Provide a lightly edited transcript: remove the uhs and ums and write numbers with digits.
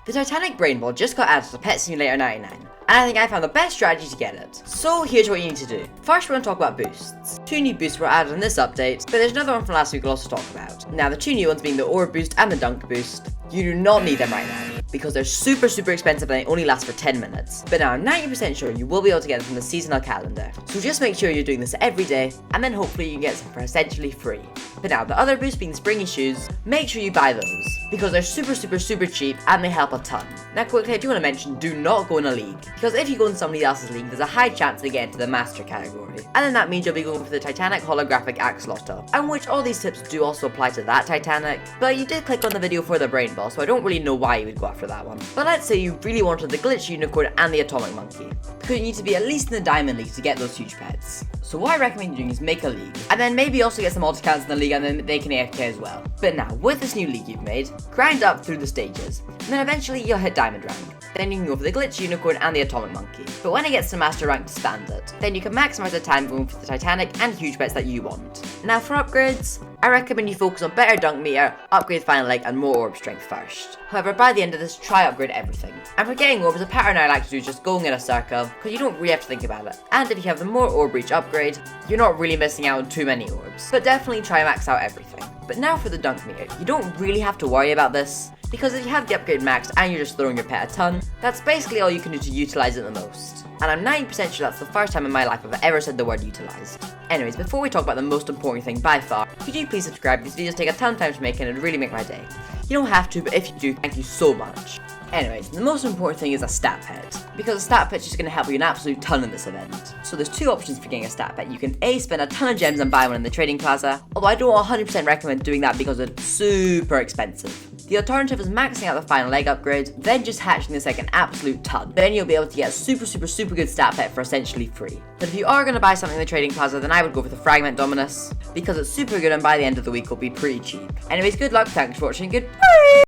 The Titanic Brain Ball just got added to Pet Simulator 99, and I think I found the best strategy to get it. So here's what you need to do. First, we're going to talk about boosts. 2 new boosts were added in this update, but there's another one from last week we'll also talk about. Now, the 2 new ones being the Orb Boost and the Dunk Boost. You do not need them right now, because they're super expensive and they only last for 10 minutes. But now I'm 90% sure you will be able to get them from the seasonal calendar. So just make sure you're doing this every day, and then hopefully you can get some for essentially free. But now, the other boost being the springy shoes, make sure you buy those, because they're super cheap and they help a ton. Now quickly, I do want to mention, do not go in a league, because if you go in somebody else's league, there's a high chance to get into the master category. And then that means you'll be going for the Titanic holographic axolotl, and which all these tips do also apply to that Titanic, but you did click on the video for the brain ball, so I don't really know why you would go after that one. But let's say you really wanted the glitch unicorn and the atomic monkey, because you need to be at least in the diamond league to get those huge pets. So what I recommend you doing is make a league, and then maybe also get some multi-counts in the league and then they can AFK as well. But now, with this new league you've made, grind up through the stages, and then eventually you'll hit diamond rank. Then you can go for the glitch unicorn and the atomic monkey. But when it gets to master rank, disband it. Then you can maximize the time going for the Titanic and huge pets that you want. Now for upgrades, I recommend you focus on better dunk meter, upgrade final leg, and more orb strength first. However, by the end of this, try upgrade everything. And for getting orbs, a pattern I like to do is just going in a circle, because you don't really have to think about it. And if you have the more orb reach upgrade, you're not really missing out on too many orbs. But definitely try max out everything. But now for the dunk meter, you don't really have to worry about this, because if you have the upgrade maxed and you're just throwing your pet a ton, that's basically all you can do to utilize it the most. And I'm 90% sure that's the first time in my life I've ever said the word utilized. Anyways, before we talk about the most important thing by far, could you please subscribe? These videos take a ton of time to make and it'd really make my day. You don't have to, but if you do, thank you so much. Anyways, the most important thing is a stat pet, because a stat pet's just going to help you an absolute ton in this event. So there's 2 options for getting a stat pet. You can A, spend a ton of gems and buy one in the trading plaza, although I don't 100% recommend doing that because it's super expensive. The alternative is maxing out the final leg upgrade, then just hatching this like an absolute ton. Then you'll be able to get a super good stat pet for essentially free. But if you are going to buy something in the trading plaza, then I would go for the Fragment Dominus, because it's super good and by the end of the week will be pretty cheap. Anyways, good luck, thanks for watching, goodbye!